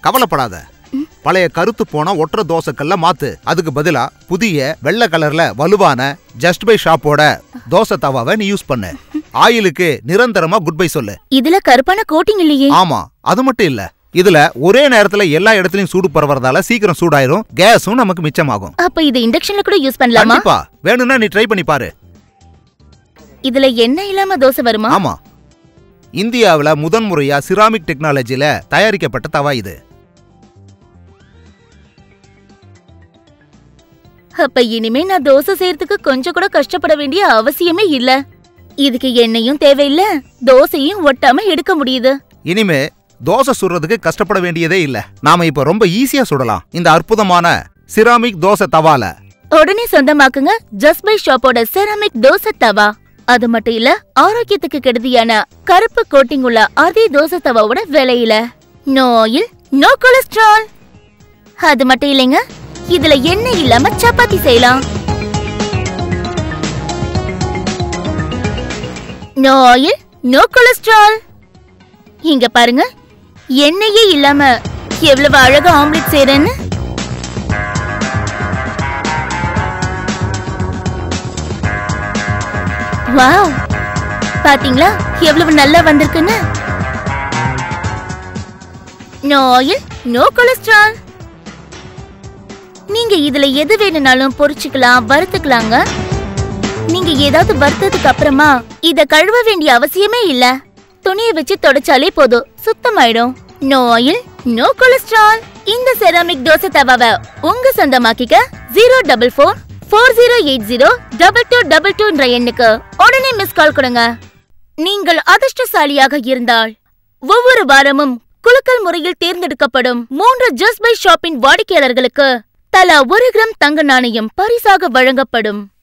கவலைப்படாத. பழைய கருத்து போன ஒற்றை தோசைக்கல்ல மாத்து. அதுக்கு பதிலா புதிய வெள்ளை கலர்ல வலுவான ஜஸ்ட் பை ஷாப்போட தோசை தவாவை நீ யூஸ் பண்ணு. ஆயிலுக்கு நிரந்தரமா குட் பை சொல்லு. இதுல கருப்பான கோட்டிங் இல்லையே. ஆமா, அது மட்டும் இல்ல, இதுல ஒரே நேரத்துல எல்லா இடத்துலயும் சூடு பரவறதால சீக்கிரம் சூடாயிரும், கேஸும் நமக்கு மிச்சமாகும். அப்ப இது இண்டக்ஷன்ல கூட யூஸ் பண்ணலாமா? கண்டிப்பா, வேணும்னா நீ ட்ரை பண்ணி பாரு. இதுல எண்ணெய் இல்லாம தோசை வருமா? ஆமா, இந்தியாவுல முதன்முறையா சிராமிக் டெக்னாலஜில தயாரிக்கப்பட்ட தவா இது. அப்ப இனிமே நான் தோசை செய்யறதுக்கு கொஞ்சம் கூட கஷ்டப்பட வேண்டிய அவசியமே இல்ல. இதுக்கு எண்ணெயும் தேவையில்ல, தோசையும் ஒட்டாம எடுக்க முடியுது. இனிமே தோசை சுடுறதுக்கு கஷ்டப்பட வேண்டியதே இல்ல. நாம இப்ப ரொம்ப ஈஸியா சுடலாம் இந்த அற்புதமான சிராமிக் தோசை தவால. உடனே சொந்தமாக்குங்க ஜஸ்ட் பை ஷாப்போட செராமிக் தோசை தவா. அது மட்டும் இல்ல, ஆரோக்கியத்துக்கு கெடுதியான கருப்பு கோட்டிங் உள்ள அதே தோசை தவாவோட விலையில. No oil, no cholesterol. அது மட்டும் இல்லைங்க, இதுல எண்ணெய் இல்லாம சப்பாத்தி செய்யலாம். No oil, no cholesterol. இங்க பாருங்க, எண்ணெயே இல்லாம எவ்வளவு அழகா ஆம்லெட் செய்றேன்னு. வாவ், பாத்தீங்களா எவ்வளவு நல்லா வந்திருக்குன்னு. No oil, no cholesterol. நீங்க இதுல எது வேணும்னாலும் பொரிச்சுக்கலாம், வறுத்துக்கலாங்க. நீங்க ஏதாவது வறுத்ததுக்கு அப்புறமா இத கழுவ வேண்டிய அவசியமே இல்ல. துணியை வச்சு தொடச்சாலே போதும், சுத்தமாயிடும். No oil, no cholesterol. இந்த செராமிக் தோசை தவாவை உங்க சொந்தமாக்கிக்க 04408022222 எண்ணுக்கு உடனே மிஸ் கால் கொடுங்க. நீங்கள் அதிர்ஷ்டசாலியாக இருந்தால் ஒவ்வொரு வாரமும் குலுக்கல் முறையில் தேர்ந்தெடுக்கப்படும் 3 ஜஸ்ட் பை ஷாப்பின் வாடிக்கையாளர்களுக்கு தலா 1 கிராம் தங்க நாணயம் பரிசாக வழங்கப்படும்.